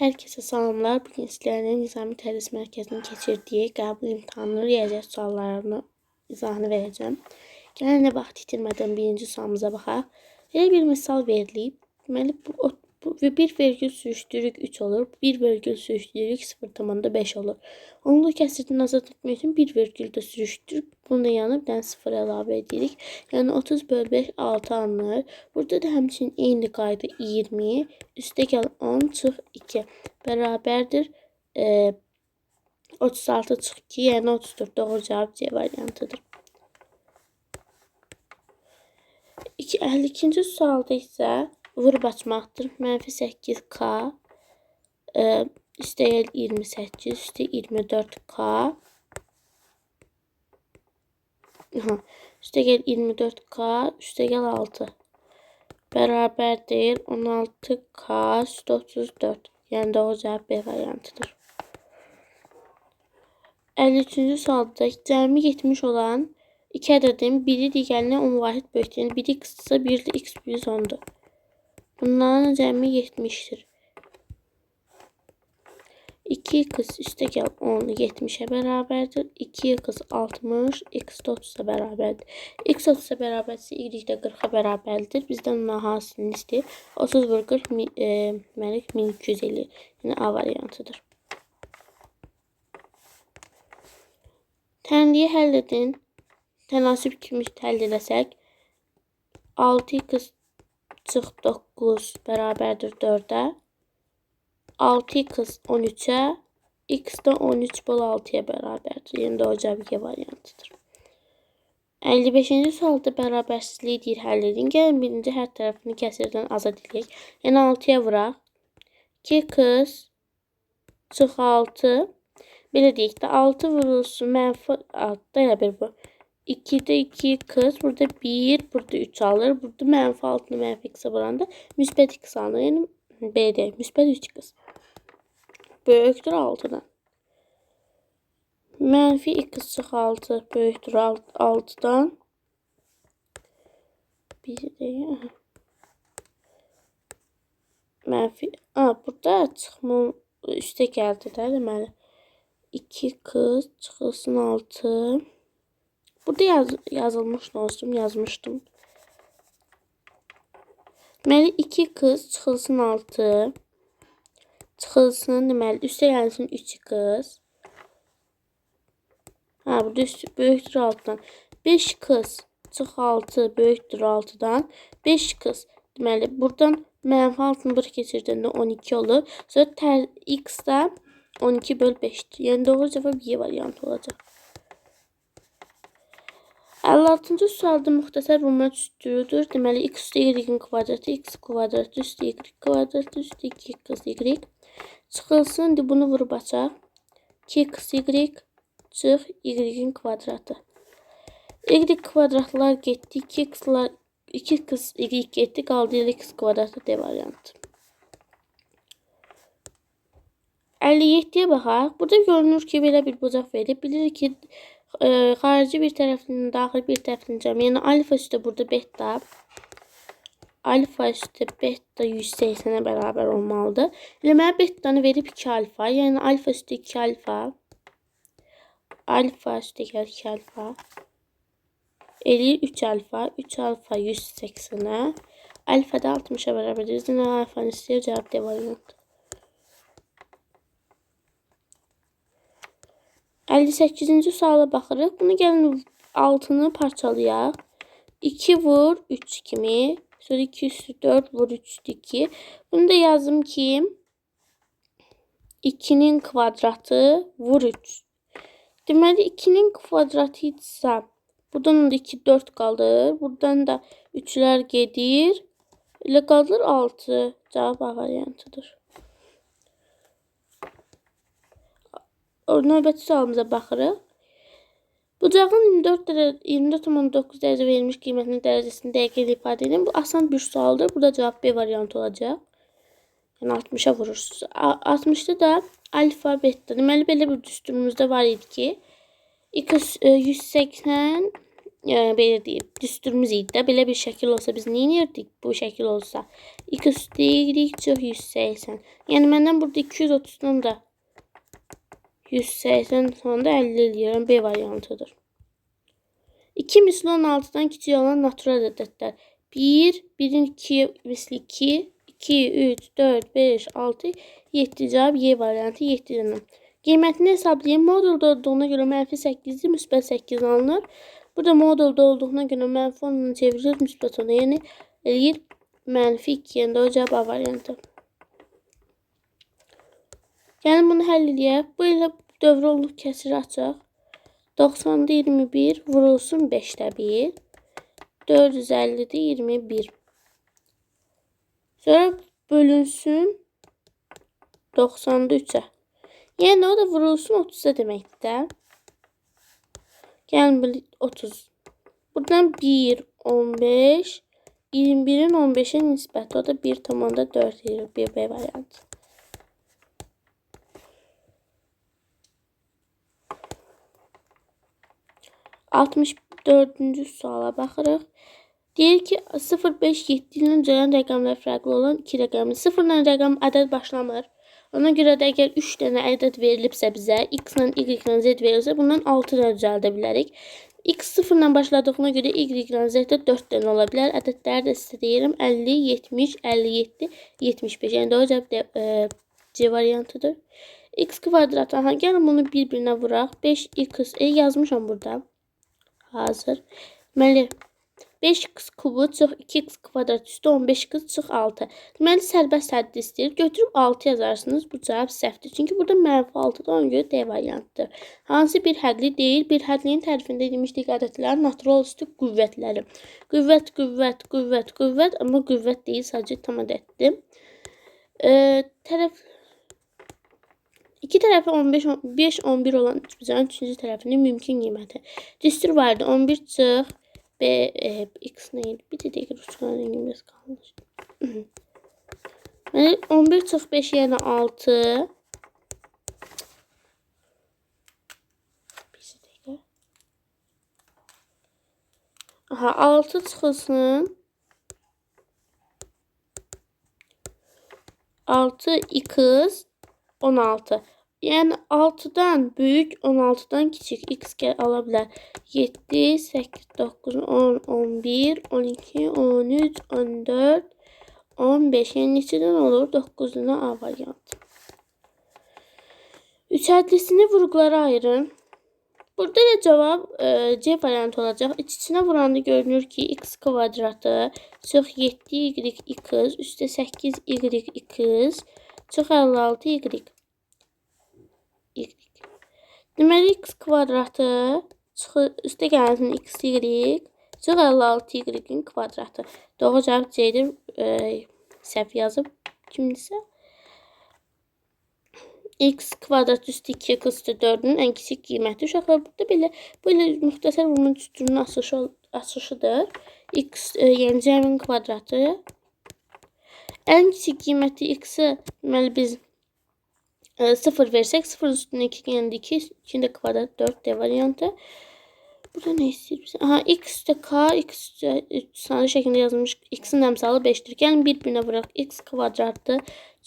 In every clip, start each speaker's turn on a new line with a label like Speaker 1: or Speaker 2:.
Speaker 1: Herkese salamlar. Bugün sizlərlə Nizami Tədris Mərkəzinin keçirdiyi qəbul imtahanları riyaziyyat suallarını izahını verəcəm. Gəlin nə vaxt itirmədən birinci sualımıza baxaq. Belə bir misal verilib. Deməli, bu 1 vergül sürüşdürük 3 olur. 1 vergül sürüşdürük 0,5 olur. Onlu kəsirdən azad etmək üçün 1 vergüldə sürüşdürük. Bunu da yanına bir dənə 0 əlavə edirik. Yəni 30 bölü 5 6 alınır. Burada da həmçinin eyni qayda 20 üstə gəl 10 çıx 2 bərabərdir 36 çıx 2 yəni 34. Doğru cavab C variantıdır. 52-ci sualda isə vurub açmaqdır. -8K üstə gəl 28 üstə 24K üstə gəl 24K üstə gəl 6 bərabərdir 16K üstə 34. Yəni doğru cavab B variantıdır. 53-cü sualda cəmi 70 olan iki ədədin biri digərinə 10 vahid böyükdür. Biri x-dırsa, biri də x + 10'dur. Bunların cəmi 70'dir. 2x üstə gəl 10 70'ə bərabərdir. 2x 60 x 30'a bərabərdir. X 30'a bərabərdirsə y də 40'a bərabərdir. Bizdən onun hasilini istəyir. 30 vur 40 1250. Yəni A variantıdır. Tənliyi həll edin. Tənasib kimi həll edəsək 6x çıx 9 bərabərdir 4'ə. 6x 13'ə, x də 13 bölü 6'ya bərabərdir. Yəni doğru cavab C variantıdır. 55-ci sualda bərabərsizliyi deyir, həll edin. Gəlin birinci hər tərəfini kəsirdən azad edək. Yəni 6'ya vuraq. 2x çıx 6. Belə deyək də 6 vurulsun mənfi 6'da elə bir bu. 2'də 2x, burada 1, burada 3 alır. Burada mənfi 6'nı mənfi x'e vuranda müsbət x alınır. Yəni B deyək, müsbət 3x. Böyükdür 6'dan. Mənfi x çıx 6 böyükdür 6'dan. Bir deyək. Mənfi, burada çıxma üstə gəldi də deməli. 2x çıxılsın 6. Burada yazılmış dostum, yazmışdım. Deməli 2x çıxılsın 6. Çıxılsın deməli üstə gəlsin 3x. Burada böyükdür 6'dan. 5x çıx 6 böyükdür 6'dan. 5x deməli buradan mənfi 6'nı bura keçirdəndə 12 olur. Sonra x də 12 bölü 5'dir. Yəni doğru cavab Y variantı olacaq. 56-cı sualda müxtəsər bulma düsturudur. Deməli x üstə y-in kvadratı x kvadratı üstə y kvadratı üstə 2x y. Çıxılsın, indi bunu vurub açaq. 2x y çıx y-in kvadratı. Y kvadratlar getdi, 2x y getdi, qaldı x kvadratı D variantı. 57'ye baxaq. Burada görünür ki, belə bir bucaq verib. Bilirik ki, xarici bir tərəfinin daxil bir tərəfinin cəmi. Yəni alfa üstə burada beta. Alfa üstə beta 180'ə bərabər olmalıdır. Elə mənə betanı verib 2 alfa. Yəni alfa üstə 2 alfa. Alfa üstə gəl 2 alfa. Eləyir 3 alfa. 3 alfa 180'ə. Alfa da 60'a bərabərdir. Yəni alfanı istəyir, cavab D variantı. 58-ci suala baxırıq. Bunu gəlin 6'nı parçalayaq. 2 vur 3 kimi. Sonra 2 üstü 4 vur 3 üstü 2. Bunu da yazdım ki 2'nin kvadratı vur 3. Deməli 2'nin kvadratı isə buradan da 2 4 qalır. Buradan da 3'lər gedir. Elə qalır 6. Cavab A variantıdır. Növbəti sualımıza baxırıq. Bucağın 24,9 dərəcə verilmiş qiymətinin dərəcəsini dəqiq ifadə edin. Bu asan bir sualdır. Burada cavab B variantı olacaq. Yəni 60'a vurursunuz. 60'da da alfa beta. Deməli belə bir düsturumuzda var idi ki, x 180 belə deyib, düsturumuz idi də. Belə bir şəkil olsa biz nə edirdik? Bu şəkil olsa. X üstü y çox 180. Yəni məndən burada 230-dan da 180 sonra da 50 eləyirəm. B variantıdır. 2 misli 16-dan kiçik olan natural ədədlər. 1, 1-in 2 misli 2, 2, 3, 4, 5, 6, 7 cavab Y variantı 7 dənə. Qiymətini hesablayın. Modulda olduğuna görə -8-dir, müsbət 8 alınır. Burada modulda olduğuna görə mənfi 10-dan çevrilir, müsbət 10-a. Yəni eləyir -2. Yəni o cavab A variantı. Yəni bunu həll edək. Bu ilə dövr olunub kəsiri açaq. 90'da 21 vurulsun 5'te 1. 450'de 21. Sonra bölünsün 90'da 3'e. Yani o da vurulsun 30'a deməkdir. Gəlin 30. Buradan 1, 15, 21'in 15'e nisbəti. O da 1,4 bir B variantı. -64-cü suala baxırıq. Deyir ki, 0, 5, 7 ilə gələn rəqəmlər fərqli olan 2 rəqəmdir. 0 ilə rəqəm ədəd başlamır. Ona görə də əgər 3 dənə ədəd verilibsə bizə, x ilə y ilə z verilirsə, bundan 6 ilə düzəldə bilərik. X 0 ilə başladığına görə y ilə z də 4 dənə ola bilər. Ədədləri də sizə deyirəm. 50, 70, 57, 75. Yəni doğru cavab C variantıdır. X kvadrat. Aha, gəlin bunu bir-birinə vuraq. 5x yazmışam burada. Hazır. Deməli 5x kubu çox 2x kvadrat üstü 15x çox 6. Deməli sərbəst həddi istəyir. Götürüb 6 yazarsınız. Bu cavab səhvdir. Çünki burada -6-dır. Ona görə D variantıdır. Hansı bir hədli deyil? Bir hədliyin tərifində demişdik ədədlərin natural üstü qüvvətləri. Qüvvət, qüvvət, qüvvət, qüvvət. Amma qüvvət deyil, sadəcə tam ədəddir. İki tərəfi 15, 5, 11 olan üçbucağın üçüncü tərəfinin mümkün qiyməti. Düstur vardı. 11 çıx B, x neydi? Bir də dəqiq Rusçanın rengimiz qalmış. 11 çıx 5 yəni 6. Bir dəqiqə. Aha, 6 çıxılsın. 6x 16. Yəni 6'dan büyük 16'dan küçük x ala bilər. 7, 8, 9, 10, 11, 12, 13, 14, 15. Yəni neçədən olur? 9'dan A variantı. Üç hədlisini vurğulara ayırın. Burada da cavab C variantı olacaq. İç-içinə vuranda görünür ki x kvadratı çox 7y(x) üstə 8y(x) çox 56y. Deməli x kvadratı üstə gəlsin xy çox 56y-in kvadratı. Doğru cavab C'dir. Səhv yazıb kimdirsə. X kvadrat üstü 2x üstü 4'ün ən kiçik qiyməti. Uşaqlar burada belə müxtəsər vurma düsturunun açışıdır. X yəni C'nin kvadratı. Ən kiçik qiyməti x-i deməli biz 0 versək 0 üstünə 2 yəni 2, 2'nin də kvadrat 4 D variantı. Burada nə istəyir? Aha, x üstə k, x üstə 3 sanlı şəklində yazılmış. X-in əmsalı 5'dir. Gəlin bir-birinə vuraq. X kvadratı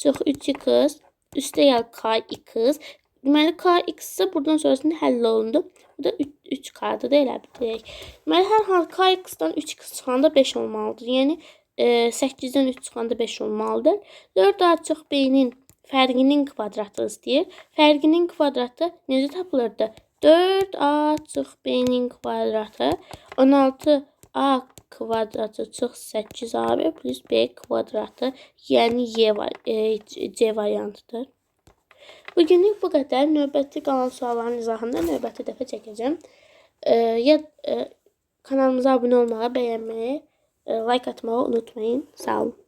Speaker 1: çox 3x üstə gəl kx. Deməli kx ise buradan sonrasında həll olundu. Bu da 3k'dır da elə bilək. Deməli hər hal kx-dan 3x çıxanda 5 olmalıdır. Yəni 8'den 3 çıxanda 5 olmalıdır. 4 artıq b-nin fərqinin kvadratı istəyir. Fərqinin kvadratı necə tapılırdı? 4a çox b-nin kvadratı 16a kvadratı çox 8ab plus b kvadratı yəni C variantıdır. Bugünlük bu qədər. Növbəti qalan sualların izahında növbəti dəfə çəkəcəm. Kanalımıza abunə olmağı, bəyənməyi, like atmağı unutmayın. Sağ olun.